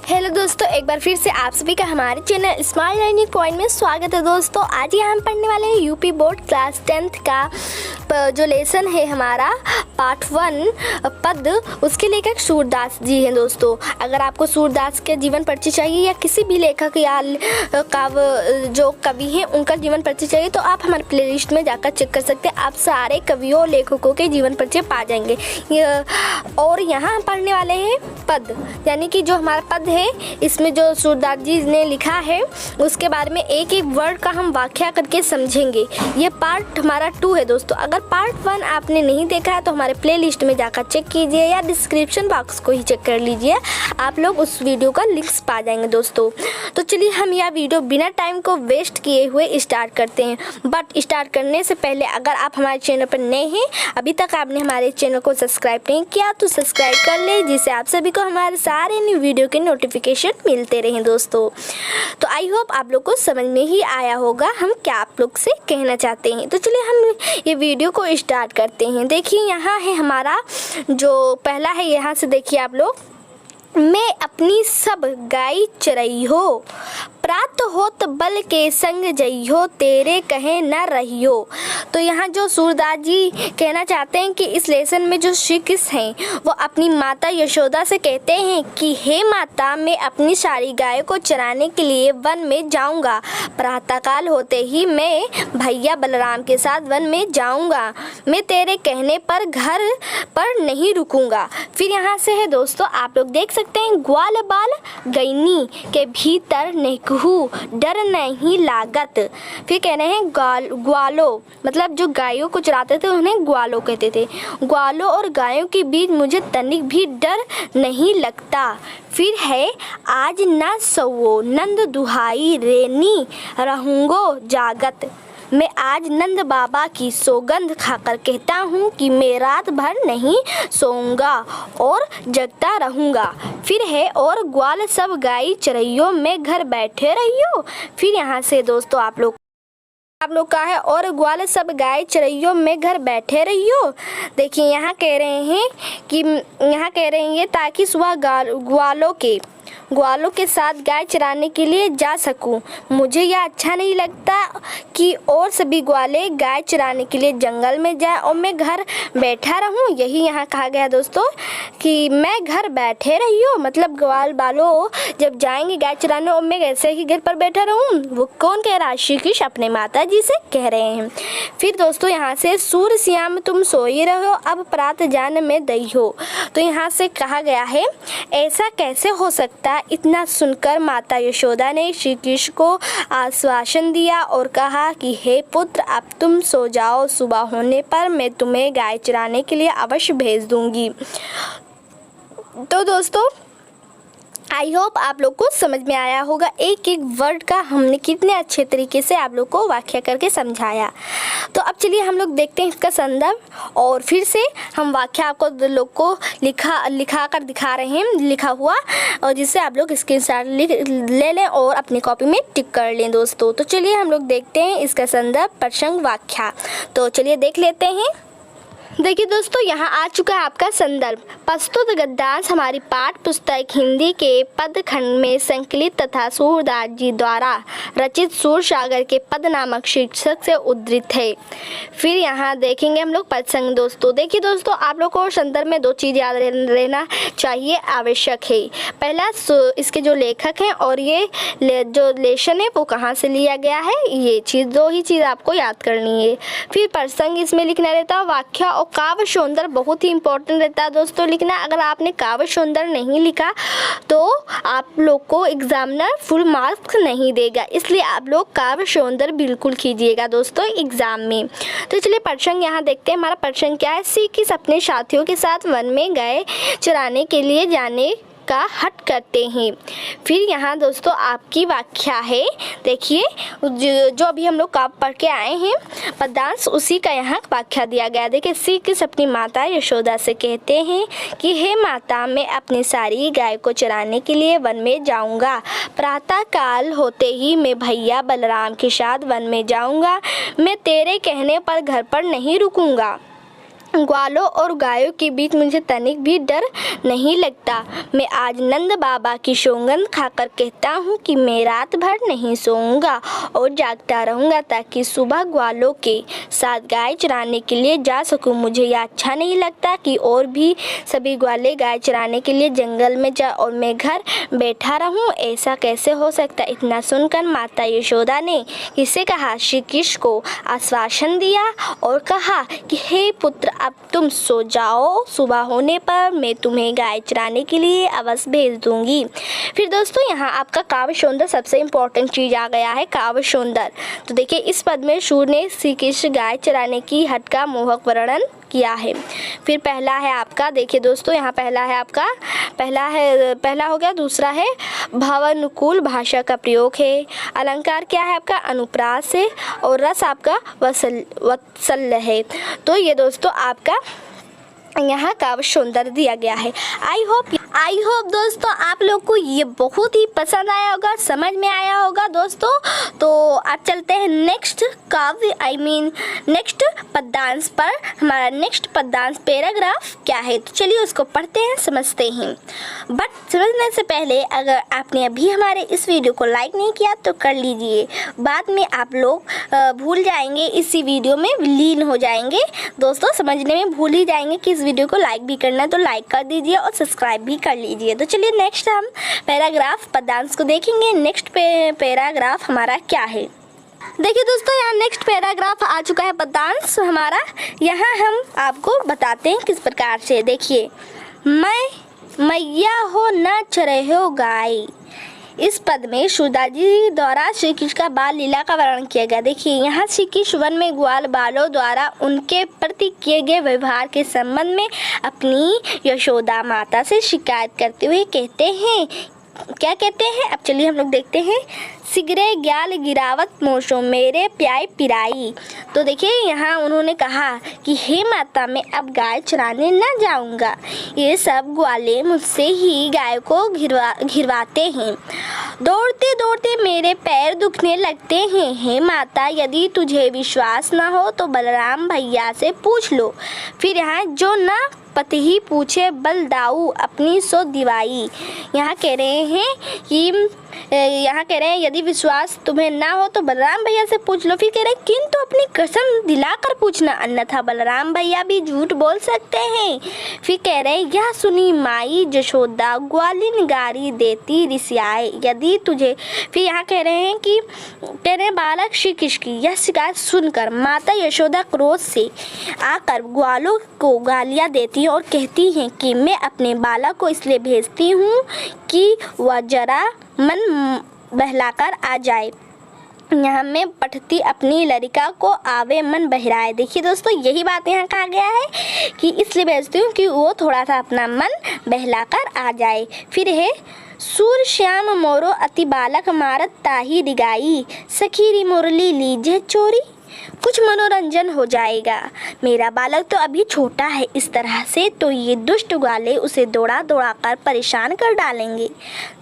Hello दोस्तों, एक बार फिर से आप सभी का हमारे चैनल स्मार्ट लर्निंग पॉइंट में स्वागत है। दोस्तों आज यहाँ हम पढ़ने वाले हैं यूपी बोर्ड क्लास 10th का जो लेसन है हमारा पार्ट 1 पद, उसके लेखक सूरदास जी हैं। दोस्तों अगर आपको सूरदास के जीवन परिचय चाहिए या किसी भी लेखक या जो कवि हैं उनका जीवन परिचय चाहिए तो आप हमारे प्लेलिस्ट में जाकर चेक कर सकते हैं। आप सारे कवियों और लेखकों के जीवन परिचय पा जाएंगे। और यहाँ हम पढ़ने वाले हैं पद, यानी कि जो हमारा पद है इसमें जो सूरदास जी ने लिखा है उसके बारे में एक एक वर्ड का हम व्याख्या करके समझेंगे। ये पार्ट हमारा 2 है। दोस्तों अगर पार्ट 1 आपने नहीं देखा है तो हमारे प्लेलिस्ट में जाकर चेक कीजिए या डिस्क्रिप्शन बॉक्स को ही चेक कर लीजिए, आप लोग उस वीडियो का लिंक्स पा जाएंगे। दोस्तों तो चलिए हम यह वीडियो बिना टाइम को वेस्ट किए हुए स्टार्ट करते हैं। बट स्टार्ट करने से पहले अगर आप हमारे चैनल पर नए हैं, अभी तक आपने हमारे चैनल को सब्सक्राइब नहीं किया तो सब्सक्राइब कर ले, जिससे आप सभी को हमारे सारे न्यू वीडियो के नोटिफिकेशन मिलते रहें। दोस्तों तो आई होप आप लोग को समझ में ही आया होगा हम क्या आप लोग से कहना चाहते हैं। तो चलिए हम ये वीडियो को स्टार्ट करते हैं। देखिए यहाँ है हमारा जो पहला है, यहाँ से देखिए आप लोग, मैं अपनी सब गाय चरई हो, प्रात होत बल के संग जइयो, तेरे कहे न रहियो। तो यहाँ जो सूरदास जी कहना चाहते हैं कि इस लेसन में जो श्री कृष्ण हैं वो अपनी माता यशोदा से कहते हैं कि हे माता, मैं अपनी सारी गायों को चराने के लिए वन में जाऊंगा। प्रातःकाल होते ही मैं भैया बलराम के साथ वन में जाऊंगा। मैं तेरे कहने पर घर पर नहीं रुकूंगा। फिर यहाँ से है दोस्तों, आप लोग देख सकते हैं, ग्वाल बाल गैनी के भीतर नहीं डर नहीं लागत। फिर कह रहे हैं ग्वालों, मतलब जो गायों को चराते थे उन्हें ग्वालों कहते थे। ग्वालों और गायों के बीच मुझे तनिक भी डर नहीं लगता। फिर है आज न सोवो नंद दुहाई रेनी रहूंगो जागत। मैं आज नंद बाबा की सौगंध खाकर कहता हूँ कि मैं रात भर नहीं सोऊंगा और जगता रहूँगा। फिर है और ग्वाल सब गाय चरइयो, मैं घर बैठे रहियो। फिर यहाँ से दोस्तों आप लोग का है और ग्वाल सब गाय चरइयो, मैं घर बैठे रहियो। देखिए यहाँ कह रहे हैं ये ताकि सुबह ग्वालों के साथ गाय चराने के लिए जा सकूं। मुझे यह अच्छा नहीं लगता कि और सभी ग्वाले गाय चराने के लिए जंगल में जाए और मैं घर बैठा रहूं। यही यहाँ कहा गया दोस्तों कि मैं घर बैठे रहियो, मतलब ग्वाल बालों जब जाएंगे गाय चराने और मैं ऐसे ही घर पर बैठा रहूं। वो कौन कह रहा है? श्री कृष्ण अपने माता जी से कह रहे हैं। फिर दोस्तों यहाँ से सूर्य श्याम तुम सोई रहो, अब प्रात जान में दई हो। तो यहाँ से कहा गया है ऐसा कैसे हो सकता। इतना सुनकर माता यशोदा ने श्री कृष्ण को आश्वासन दिया और कहा कि हे पुत्र, अब तुम सो जाओ, सुबह होने पर मैं तुम्हें गाय चराने के लिए अवश्य भेज दूंगी। तो दोस्तों आई होप आप लोग को समझ में आया होगा, एक एक वर्ड का हमने कितने अच्छे तरीके से आप लोग को व्याख्या करके समझाया। तो अब चलिए हम लोग देखते हैं इसका संदर्भ और फिर से हम व्याख्या आपको लोग को लिखा कर दिखा रहे हैं, लिखा हुआ, और जिससे आप लोग स्क्रीनशॉट ले लें और अपनी कॉपी में टिक कर लें। दोस्तों तो चलिए हम लोग देखते हैं इसका संदर्भ प्रसंग व्याख्या। तो चलिए देख लेते हैं। देखिए दोस्तों यहाँ आ चुका है आपका संदर्भ। प्रस्तुत गद्यांश हमारी पाठ पुस्तक हिंदी के पद खंड में संकलित तथा सूरदास जी द्वारा रचित सूरसागर के पद नामक शीर्षक से उद्धृत है। फिर यहाँ देखेंगे हम लोग प्रसंग। दोस्तों देखिए दोस्तों, आप लोग को संदर्भ में 2 चीज़ याद रहना चाहिए, आवश्यक है। पहला इसके जो लेखक हैं और ये जो लेसन है वो कहाँ से लिया गया है, ये चीज़ 2 ही चीज़ आपको याद करनी है। फिर प्रसंग इसमें लिखना रहता है, व्याख्या काव्य सौंदर्य बहुत ही इंपॉर्टेंट रहता है दोस्तों लिखना। अगर आपने काव्य सौंदर्य नहीं लिखा तो आप लोग को एग्जामिनर फुल मार्क्स नहीं देगा, इसलिए आप लोग काव्य सौंदर्य बिल्कुल कीजिएगा दोस्तों एग्जाम में। तो चलिए प्रसंग यहाँ देखते हैं। हमारा प्रसंग क्या है, श्री कृष्ण अपने साथियों के साथ वन में गए चराने के लिए जाने का हट करते हैं। फिर यहाँ दोस्तों आपकी व्याख्या है, देखिए जो अभी हम लोग काव्य पढ़ के आए हैं पदांश, उसी का यहाँ व्याख्या दिया गया। देखिए श्री कृष्ण अपनी माता यशोदा से कहते हैं कि हे माता, मैं अपनी सारी गाय को चराने के लिए वन में जाऊंगा। प्रातः काल होते ही मैं भैया बलराम के साथ वन में जाऊंगा। मैं तेरे कहने पर घर पर नहीं रुकूंगा। ग्वालों और गायों के बीच मुझे तनिक भी डर नहीं लगता। मैं आज नंद बाबा की सौगंध खाकर कहता हूँ कि मैं रात भर नहीं सोऊंगा और जागता रहूँगा ताकि सुबह ग्वालों के साथ गाय चराने के लिए जा सकूँ। मुझे यह अच्छा नहीं लगता कि और भी सभी ग्वाले गाय चराने के लिए जंगल में जाए और मैं घर बैठा रहूँ। ऐसा कैसे हो सकता? इतना सुनकर माता यशोदा ने किसे कहा श्री कृष्ण को आश्वासन दिया और कहा कि हे पुत्र, अब तुम सो जाओ, सुबह होने पर मैं तुम्हें गाय चराने के लिए अवश्य भेज दूंगी। फिर दोस्तों यहाँ आपका काव्य सौंदर्य सबसे इम्पोर्टेंट चीज़ आ गया है, काव्य सौंदर्य। तो देखिए इस पद में सूर ने श्री कृष्ण गाय चराने की हट का मोहक वर्णन किया है। फिर पहला है आपका, देखिए दोस्तों यहाँ पहला है आपका, पहला हो गया। दूसरा है भावानुकूल भाषा का प्रयोग है। अलंकार क्या है आपका? अनुप्रास है। और रस आपका वात्सल्य है। तो ये दोस्तों आपका यहाँ काव्य सौंदर्य दिया गया है। आई होप दोस्तों आप लोग को ये बहुत ही पसंद आया होगा, समझ में आया होगा दोस्तों। तो आप चलते हैं नेक्स्ट काव्य नेक्स्ट पद्यांश पर। हमारा नेक्स्ट पद्यांश पैराग्राफ क्या है, तो चलिए उसको पढ़ते हैं, समझते हैं। बट समझने से पहले अगर आपने अभी हमारे इस वीडियो को लाइक नहीं किया तो कर लीजिए, बाद में आप लोग भूल जाएंगे, इसी वीडियो में लीन हो जाएंगे दोस्तों, समझने में भूल ही जाएंगे कि इस वीडियो को लाइक भी करना है तो लाइक कर दीजिए और सब्सक्राइब भी कर लीजिए। तो चलिए नेक्स्ट हम पैराग्राफ पद्यांश को देखेंगे। नेक्स्ट पैराग्राफ हमारा क्या है, देखिए दोस्तों यहाँ नेक्स्ट पैराग्राफ आ चुका है पद्यांश हमारा। यहाँ हम आपको बताते हैं किस प्रकार से। देखिए, मैया हो न चरे हो गाय। इस पद में सूरदास जी द्वारा श्री कृष्ण का बाल लीला का वर्णन किया गया। देखिए यहाँ श्री कृष्ण वन में ग्वाल बालों द्वारा उनके प्रति किए गए व्यवहार के संबंध में अपनी यशोदा माता से शिकायत करते हुए कहते हैं, क्या कहते हैं? अब चलिए हम लोग देखते हैं। सिगरे ग्याल गिरावत मोशो मेरे प्याई पिराई। तो देखिए यहाँ उन्होंने कहा कि हे माता, मैं अब गाय चराने न जाऊंगा, ये सब ग्वाले मुझसे ही गाय को घिरवाते हैं। दौड़ते दौड़ते मेरे पैर दुखने लगते हैं। हे माता, यदि तुझे विश्वास न हो तो बलराम भैया से पूछ लो। फिर यहाँ जो न पति ही पूछे बल दाऊ अपनी सो दिवाई। यहाँ कह रहे हैं यदि विश्वास तुम्हें ना हो तो बलराम भैया से पूछ लो। फिर कह रहे हैं किंतु अपनी कसम दिलाकर पूछना, अन्यथा बलराम भैया भी झूठ बोल सकते हैं। फिर कह रहे हैं यह सुनी माई जशोदा ग्वालिन गारी देती रिसियाए यदि तुझे। फिर यहाँ कह रहे हैं बालक श्री कृष्ण की यह शिकायत सुनकर माता यशोदा क्रोध से आकर ग्वालों को गालियाँ देती और कहती हैं कि मैं अपने बालक को इसलिए भेजती हूँ कि वह जरा मन बहलाकर आ जाए। यहाँ में पठती अपनी लड़का को आवे मन बहराए। देखिए दोस्तों यही बात यहाँ कहा गया है कि इसलिए भेजती हूँ कि वो थोड़ा सा अपना मन बहलाकर आ जाए। फिर है सूर श्याम मोरो अति बालक मारत ताही दिगाई सखीरी मुरली लीजे चोरी। कुछ मनोरंजन हो जाएगा, मेरा बालक तो अभी छोटा है, इस तरह से तो ये दुष्ट ग्वाले उसे दौड़ा दौड़ा कर परेशान कर डालेंगे।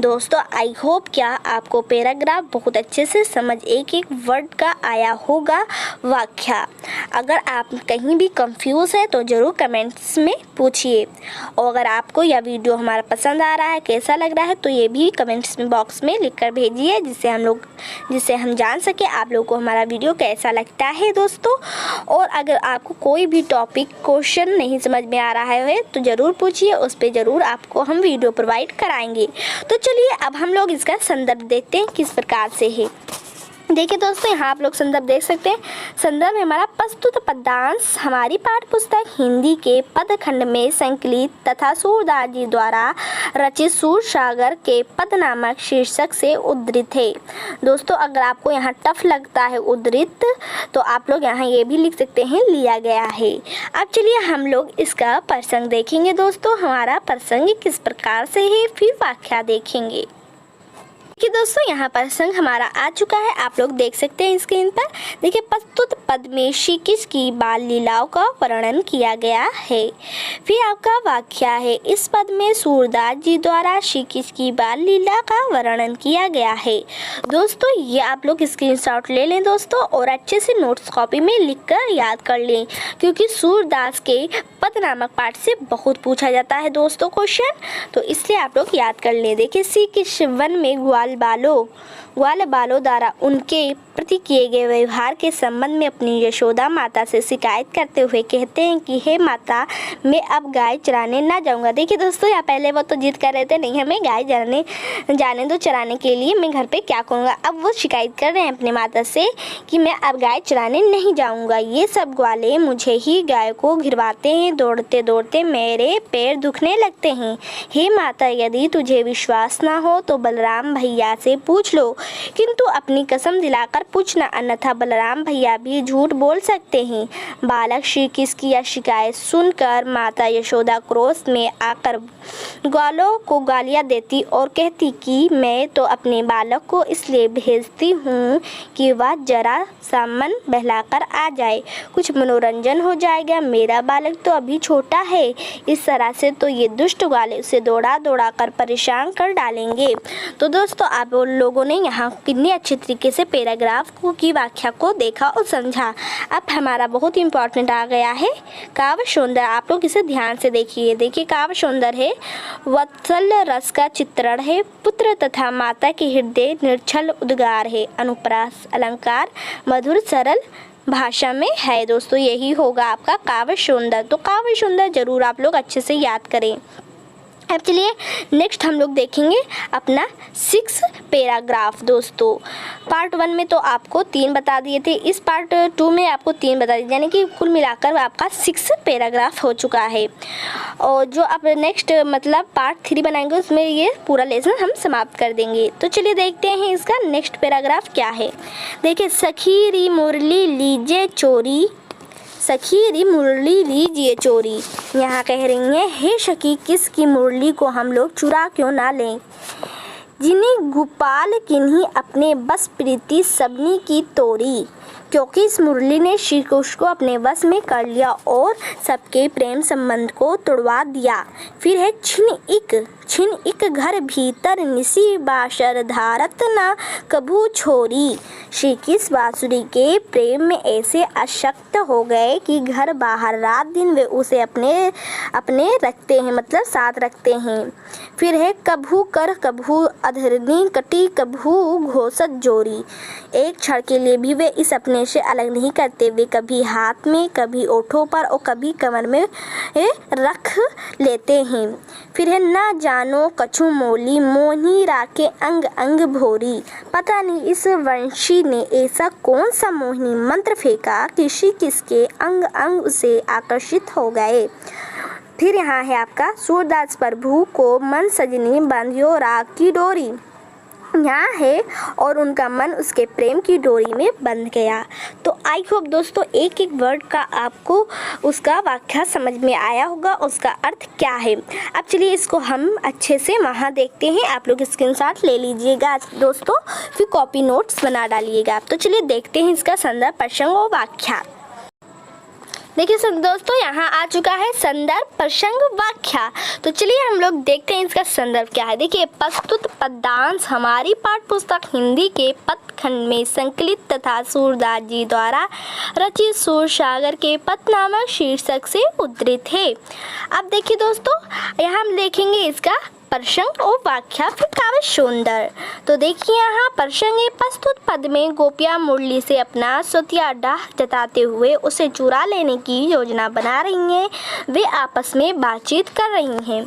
दोस्तों आई होप क्या आपको पैराग्राफ बहुत अच्छे से समझ एक एक वर्ड का आया होगा व्याख्या। अगर आप कहीं भी कंफ्यूज है तो ज़रूर कमेंट्स में पूछिए। और अगर आपको यह वीडियो हमारा पसंद आ रहा है, कैसा लग रहा है, तो ये भी कमेंट्स में बॉक्स में लिख कर भेजिए जिससे हम जान सके आप लोग को हमारा वीडियो कैसा लगता है दोस्तों। और अगर आपको कोई भी टॉपिक क्वेश्चन नहीं समझ में आ रहा है तो ज़रूर पूछिए, उस पर ज़रूर आपको हम वीडियो प्रोवाइड कराएंगे। तो चलिए अब हम लोग इसका संदर्भ देखते हैं किस प्रकार से है। देखिए दोस्तों यहाँ आप लोग संदर्भ देख सकते हैं। संदर्भ हमारा प्रस्तुत पद्यांश हमारी पाठ्य पुस्तक हिंदी के पद खंड में संकलित तथा सूरदास जी द्वारा रचित सूर सागर के पद नामक शीर्षक से उद्धृत है। दोस्तों अगर आपको यहाँ टफ लगता है उद्धृत तो आप लोग यहाँ ये भी लिख सकते हैं लिया गया है। अब चलिए हम लोग इसका प्रसंग देखेंगे। दोस्तों हमारा प्रसंग किस प्रकार से है, फिर व्याख्या देखेंगे। कि दोस्तों यहाँ पर प्रसंग हमारा आ चुका है, आप लोग देख सकते हैं स्क्रीन पर। देखिए, प्रस्तुत पद में श्री कृष्ण की बाल लीलाओं का वर्णन किया गया है। फिर आपका वाक्य है, इस पद में सूरदास जी द्वारा श्री कृष्ण की बाल लीला का वर्णन किया गया है। दोस्तों ये आप लोग स्क्रीनशॉट ले लें दोस्तों, और अच्छे से नोट्स कॉपी में लिखकर याद कर लें, क्योंकि सूरदास के पद नामक पाठ से बहुत पूछा जाता है दोस्तों क्वेश्चन, तो इसलिए आप लोग याद कर लें। देखिए, श्री कृष्ण वन में ग्वाल बालों द्वारा उनके प्रति किए गए व्यवहार के संबंध में अपनी यशोदा माता से शिकायत करते हुए कहते हैं कि हे माता, मैं अब गाय चराने ना जाऊंगा। देखिए दोस्तों, यहाँ पहले वो तो जिद कर रहे थे, नहीं हमें गाय जाने दो चराने के लिए, मैं घर पे क्या करूँगा। अब वो शिकायत कर रहे हैं अपनी माता से कि मैं अब गाय चराने नहीं जाऊँगा। ये सब ग्वाले मुझे ही गाय को घिरवाते हैं, दौड़ते दौड़ते मेरे पैर दुखने लगते हैं। हे माता, यदि तुझे विश्वास ना हो तो बलराम भैया से पूछ लो, किंतु अपनी कसम दिलाकर पूछना, अन्यथा बलराम भैया भी झूठ बोल सकते हैं। बालक श्री कृष्ण की यह शिकायत सुनकर माता यशोदा क्रोध में आकर ग्वालों को गालियां देती और कहती कि मैं तो अपने बालक को इसलिए भेजती हूँ कि वह जरा सा मन बहलाकर आ जाए, कुछ मनोरंजन हो जाएगा, मेरा बालक तो अभी छोटा है। इस तरह से तो ये दुष्ट ग्वाले उसे दौड़ा दौड़ा कर परेशान कर डालेंगे। तो दोस्तों, आप लोगों ने यहाँ कितनी अच्छी तरीके से पैराग्राफ की व्याख्या को देखा और समझा। अब हमारा बहुत इंपॉर्टेंट आ गया है काव्य सौंदर्य। आप लोग इसे ध्यान से देखिए। देखिए, काव्य सौंदर्य है, वत्सल रस का चित्रण है, पुत्र तथा माता के हृदय निर्छल उद्गार है, अनुप्रास अलंकार मधुर सरल भाषा में है। दोस्तों यही होगा आपका काव्य सौंदर्य। तो काव्य सौंदर्य जरूर आप लोग अच्छे से याद करें। अब चलिए नेक्स्ट हम लोग देखेंगे अपना 6 पैराग्राफ। दोस्तों पार्ट 1 में तो आपको 3 बता दिए थे, इस पार्ट 2 में आपको 3 बता दिए, यानी कि कुल मिलाकर आपका 6 पैराग्राफ हो चुका है। और जो आप नेक्स्ट मतलब पार्ट 3 बनाएंगे उसमें ये पूरा लेसन हम समाप्त कर देंगे। तो चलिए देखते हैं इसका नेक्स्ट पैराग्राफ क्या है। देखिए, सखी री मुरली लीजिए चोरी, सखी री मुरली लीजिए चोरी। यहाँ कह रही हैं, हे सखी, किसकी मुरली को हम लोग चुरा क्यों ना लें, जिन्हें गोपाल किन्हीं अपने बस प्रीति सबनी की तोरी। क्योंकि इस मुरली ने श्री कृष्ण को अपने वश में कर लिया और सबके प्रेम संबंध को तोड़वा दिया। फिर है छिन एक घर भीतर निसी बाशर धारत ना कभू छोरी। श्री कृष्ण बांसुरी के प्रेम में ऐसे आसक्त हो गए कि घर बाहर रात दिन वे उसे अपने रखते हैं, मतलब साथ रखते हैं। फिर है कभू कर कभू अधरनी कटी कभू घोषत जोरी। एक क्षण के लिए भी वे इस अपने से अलग नहीं करते। वे कभी हाथ में, कभी ओठों पर और कभी कमर में रख लेते हैं। फिर है ना जानो कछु मोली मोहनी राके अंग अंग भोरी। पता नहीं इस वंशी ने ऐसा कौन सा मोहिनी मंत्र फेंका कि श्री कृष्ण के अंग अंग उसे आकर्षित हो गए। फिर यहाँ है आपका, सूरदास प्रभु को मन सजनी बांधियो राग की डोरी। यहाँ है और उनका मन उसके प्रेम की डोरी में बंध गया। तो आई होप दोस्तों एक एक वर्ड का आपको उसका व्याख्या समझ में आया होगा, उसका अर्थ क्या है। अब चलिए इसको हम अच्छे से वहाँ देखते हैं। आप लोग स्क्रीनशॉट ले लीजिएगा दोस्तों, फिर कॉपी नोट्स बना डालिएगा। तो चलिए देखते हैं इसका संदर्भ, प्रसंग और व्याख्या। देखिए दोस्तों, यहाँ आ चुका है संदर्भ, प्रसंग, व्याख्या। तो चलिए हम लोग देखते हैं इसका संदर्भ क्या है। देखिए, प्रस्तुत पद्यांश हमारी पाठ्य पुस्तक हिंदी के पद खंड में संकलित तथा सूरदास जी द्वारा रचित सूरसागर के पद नामक शीर्षक से उद्धृत है। अब देखिए दोस्तों, यहाँ हम देखेंगे इसका प्रसंग और व्याख्या, फिर काव्य सौंदर्य। तो देखिए यहाँ प्रसंग है, प्रस्तुत पद में गोपियाँ मुरली से अपना सतिया डाह जताते हुए उसे चुरा लेने की योजना बना रही हैं। वे आपस में बातचीत कर रही हैं।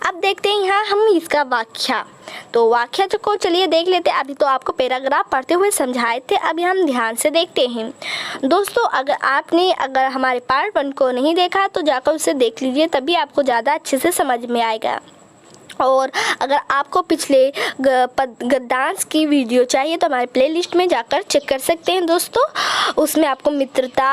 अब देखते हैं यहाँ हम इसका व्याख्या। तो व्याख्या को चलिए देख लेते हैं। अभी तो आपको पैराग्राफ पढ़ते हुए समझाए थे, अभी हम ध्यान से देखते हैं। दोस्तों अगर हमारे पार्ट 1 को नहीं देखा तो जाकर उसे देख लीजिए, तभी आपको ज़्यादा अच्छे से समझ में आएगा। और अगर आपको पिछले गद्दांश की वीडियो चाहिए तो हमारे प्लेलिस्ट में जाकर चेक कर सकते हैं दोस्तों। उसमें आपको मित्रता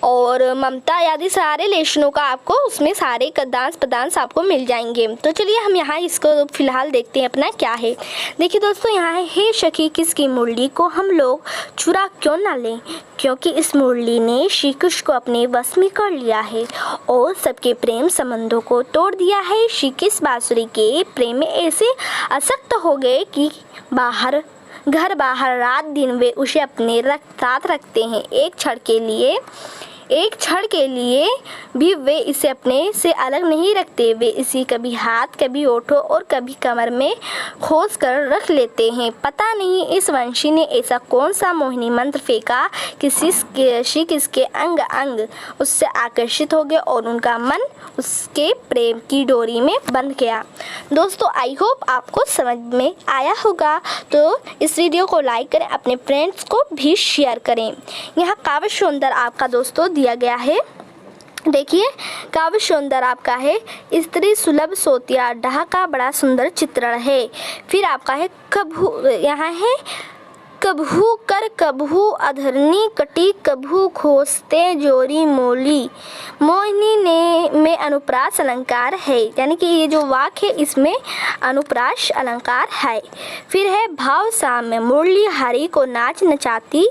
और ममता आदि सारे लेशनों का आपको उसमें सारे गद्दांश पदांश आपको मिल जाएंगे। तो चलिए हम यहाँ इसको फ़िलहाल देखते हैं अपना क्या है। देखिए दोस्तों, यहाँ है, हे सखी किसकी मुरली को हम लोग चुरा क्यों ना लें, क्योंकि इस मुरली ने श्री कृष्ण को अपने वश में कर लिया है और सबके प्रेम संबंधों को तोड़ दिया है। श्री कृष्ण बांसुरी के प्रेम में ऐसे आसक्त हो गए कि घर बाहर रात दिन वे उसे अपने साथ रखते हैं। एक क्षण के लिए भी वे इसे अपने से अलग नहीं रखते। वे इसी कभी हाथ, कभी ओठों और कभी कमर में खोस कर रख लेते हैं। पता नहीं इस वंशी ने ऐसा कौन सा मोहिनी मंत्र फेंका कि श्री किसके अंग अंग उससे आकर्षित हो गए और उनका मन उसके प्रेम की डोरी में बंध गया। दोस्तों, आई होप आपको समझ में आया होगा। तो इस वीडियो को लाइक करें, अपने फ्रेंड्स को भी शेयर करें। यहाँ काव्य सौंदर्य आपका दोस्तों दिया गया है। देखिए, काव्य सौंदर्य आपका है, स्त्री सुलभ सोतिया डहा का बड़ा सुंदर चित्रण है। फिर आपका है कभू, यहाँ है कभू कर कभू अधरनी कटी कभू खोसते जोरी मोली। मोहिनी ने में अनुप्रास अलंकार है, यानी कि ये जो वाक्य है इसमें अनुप्रास अलंकार है। फिर है भाव साम्य मुरली हरि को नाच नचाती।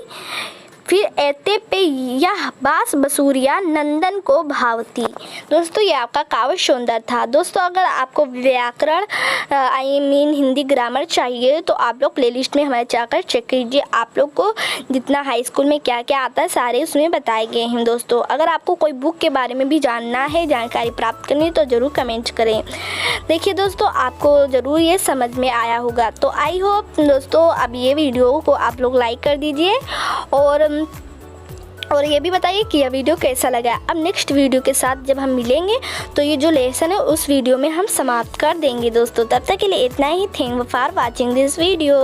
फिर ऐते पे यह बास बसूरिया नंदन को भावती। दोस्तों, ये आपका काव्य सौंदर्य था। दोस्तों, अगर आपको व्याकरण हिंदी ग्रामर चाहिए तो आप लोग प्लेलिस्ट में हमारे जाकर चेक कीजिए। आप लोग को जितना हाई स्कूल में क्या क्या आता है सारे उसमें बताए गए हैं। दोस्तों, अगर आपको कोई बुक के बारे में भी जानना है, जानकारी प्राप्त करनी है तो ज़रूर कमेंट करें। देखिए दोस्तों, आपको ज़रूर ये समझ में आया होगा। तो आई होप दोस्तों अब ये वीडियो को आप लोग लाइक कर दीजिए और ये भी बताइए कि यह वीडियो कैसा लगा। अब नेक्स्ट वीडियो के साथ जब हम मिलेंगे तो ये जो लेसन है उस वीडियो में हम समाप्त कर देंगे दोस्तों। तब तक के लिए इतना ही। Thank you for watching this video.